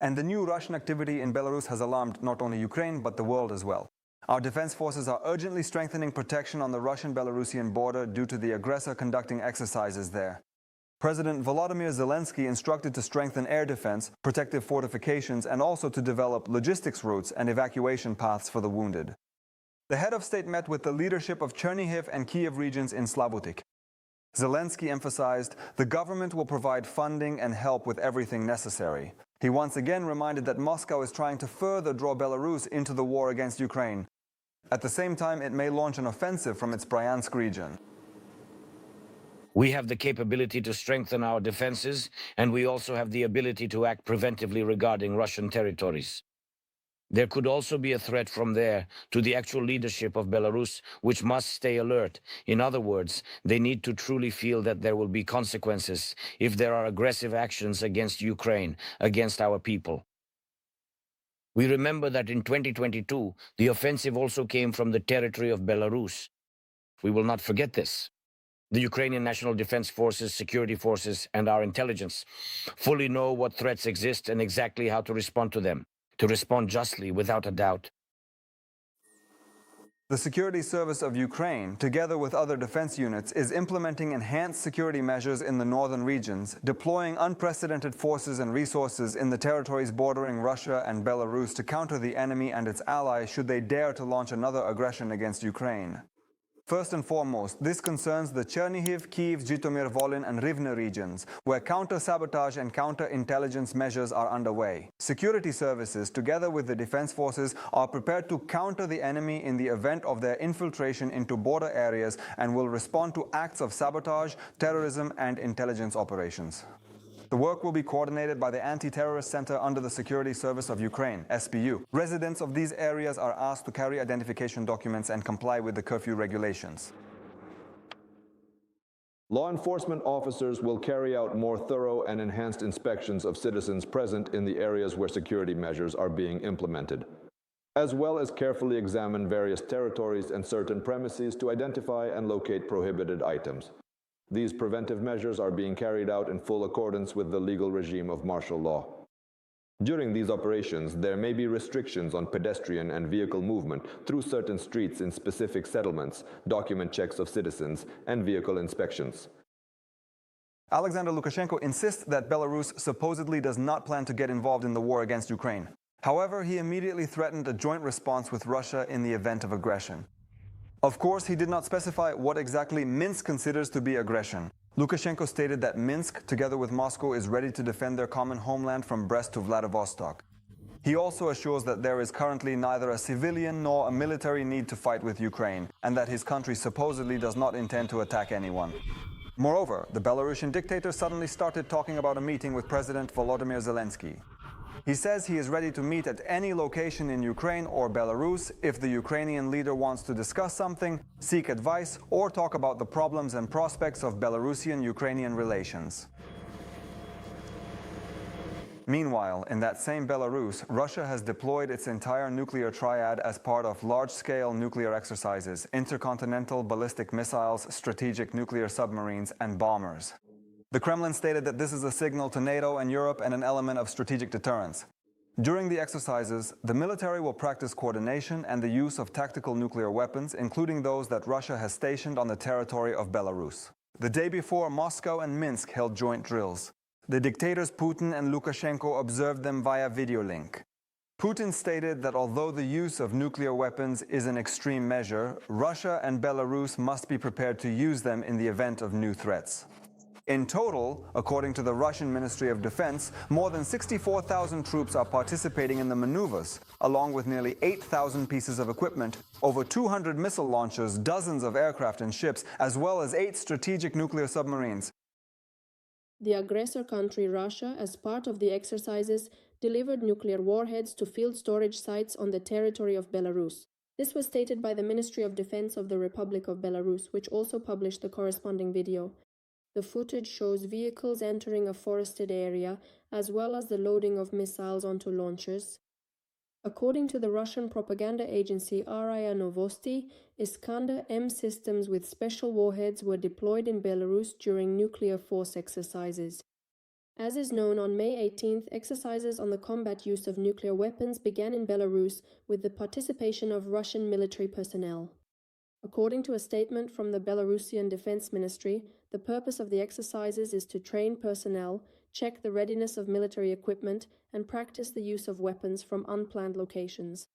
And the new Russian activity in Belarus has alarmed not only Ukraine, but the world as well. Our defense forces are urgently strengthening protection on the Russian-Belarusian border due to the aggressor conducting exercises there. President Volodymyr Zelensky instructed to strengthen air defense, protective fortifications, and also to develop logistics routes and evacuation paths for the wounded. The head of state met with the leadership of Chernihiv and Kiev regions in Slavutik. Zelensky emphasized the government will provide funding and help with everything necessary. He once again reminded that Moscow is trying to further draw Belarus into the war against Ukraine. At the same time, it may launch an offensive from its Bryansk region. We have the capability to strengthen our defenses, and we also have the ability to act preventively regarding Russian territories. There could also be a threat from there to the actual leadership of Belarus, which must stay alert. In other words, they need to truly feel that there will be consequences if there are aggressive actions against Ukraine, against our people. We remember that in 2022, the offensive also came from the territory of Belarus. We will not forget this. The Ukrainian National Defense Forces, security forces, and our intelligence fully know what threats exist and exactly how to respond to them. To respond justly, without a doubt. The Security Service of Ukraine, together with other defense units, is implementing enhanced security measures in the northern regions, deploying unprecedented forces and resources in the territories bordering Russia and Belarus to counter the enemy and its allies should they dare to launch another aggression against Ukraine. First and foremost, this concerns the Chernihiv, Kyiv, Zhytomyr, Volyn and Rivne regions, where counter-sabotage and counter-intelligence measures are underway. Security services, together with the defense forces, are prepared to counter the enemy in the event of their infiltration into border areas and will respond to acts of sabotage, terrorism and intelligence operations. The work will be coordinated by the Anti-Terrorist Center under the Security Service of Ukraine, SBU. Residents of these areas are asked to carry identification documents and comply with the curfew regulations. Law enforcement officers will carry out more thorough and enhanced inspections of citizens present in the areas where security measures are being implemented, as well as carefully examine various territories and certain premises to identify and locate prohibited items. These preventive measures are being carried out in full accordance with the legal regime of martial law. During these operations, there may be restrictions on pedestrian and vehicle movement through certain streets in specific settlements, document checks of citizens, and vehicle inspections. Alexander Lukashenko insists that Belarus supposedly does not plan to get involved in the war against Ukraine. However, he immediately threatened a joint response with Russia in the event of aggression. Of course, he did not specify what exactly Minsk considers to be aggression. Lukashenko stated that Minsk, together with Moscow, is ready to defend their common homeland from Brest to Vladivostok. He also assures that there is currently neither a civilian nor a military need to fight with Ukraine, and that his country supposedly does not intend to attack anyone. Moreover, the Belarusian dictator suddenly started talking about a meeting with President Volodymyr Zelensky. He says he is ready to meet at any location in Ukraine or Belarus if the Ukrainian leader wants to discuss something, seek advice, or talk about the problems and prospects of Belarusian-Ukrainian relations. Meanwhile, in that same Belarus, Russia has deployed its entire nuclear triad as part of large-scale nuclear exercises, intercontinental ballistic missiles, strategic nuclear submarines, and bombers. The Kremlin stated that this is a signal to NATO and Europe and an element of strategic deterrence. During the exercises, the military will practice coordination and the use of tactical nuclear weapons, including those that Russia has stationed on the territory of Belarus. The day before, Moscow and Minsk held joint drills. The dictators Putin and Lukashenko observed them via video link. Putin stated that although the use of nuclear weapons is an extreme measure, Russia and Belarus must be prepared to use them in the event of new threats. In total, according to the Russian Ministry of Defense, more than 64,000 troops are participating in the maneuvers, along with nearly 8,000 pieces of equipment, over 200 missile launchers, dozens of aircraft and ships, as well as 8 strategic nuclear submarines. The aggressor country Russia, as part of the exercises, delivered nuclear warheads to field storage sites on the territory of Belarus. This was stated by the Ministry of Defense of the Republic of Belarus, which also published the corresponding video. The footage shows vehicles entering a forested area, as well as the loading of missiles onto launchers. According to the Russian propaganda agency RIA Novosti, Iskander-M systems with special warheads were deployed in Belarus during nuclear force exercises. As is known, on May 18th, exercises on the combat use of nuclear weapons began in Belarus with the participation of Russian military personnel. According to a statement from the Belarusian Defense Ministry, the purpose of the exercises is to train personnel, check the readiness of military equipment, and practice the use of weapons from unplanned locations.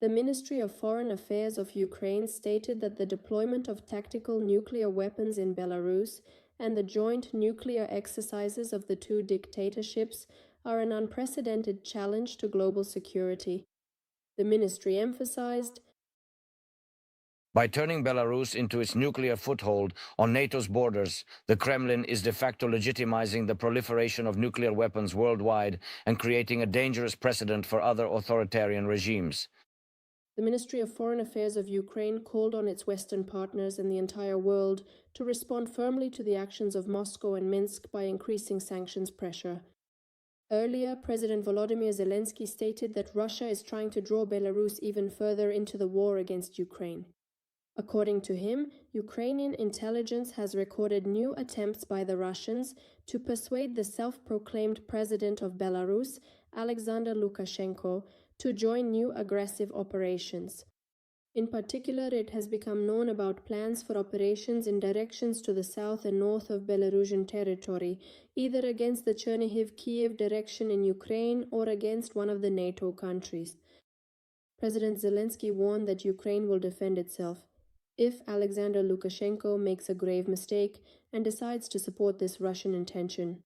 The Ministry of Foreign Affairs of Ukraine stated that the deployment of tactical nuclear weapons in Belarus and the joint nuclear exercises of the two dictatorships are an unprecedented challenge to global security. The ministry emphasized, by turning Belarus into its nuclear foothold on NATO's borders, the Kremlin is de facto legitimizing the proliferation of nuclear weapons worldwide and creating a dangerous precedent for other authoritarian regimes. The Ministry of Foreign Affairs of Ukraine called on its Western partners and the entire world to respond firmly to the actions of Moscow and Minsk by increasing sanctions pressure. Earlier, President Volodymyr Zelensky stated that Russia is trying to draw Belarus even further into the war against Ukraine. According to him, Ukrainian intelligence has recorded new attempts by the Russians to persuade the self-proclaimed president of Belarus, Alexander Lukashenko, to join new aggressive operations. In particular, it has become known about plans for operations in directions to the south and north of Belarusian territory, either against the Chernihiv-Kiev direction in Ukraine or against one of the NATO countries. President Zelensky warned that Ukraine will defend itself if Alexander Lukashenko makes a grave mistake and decides to support this Russian intention.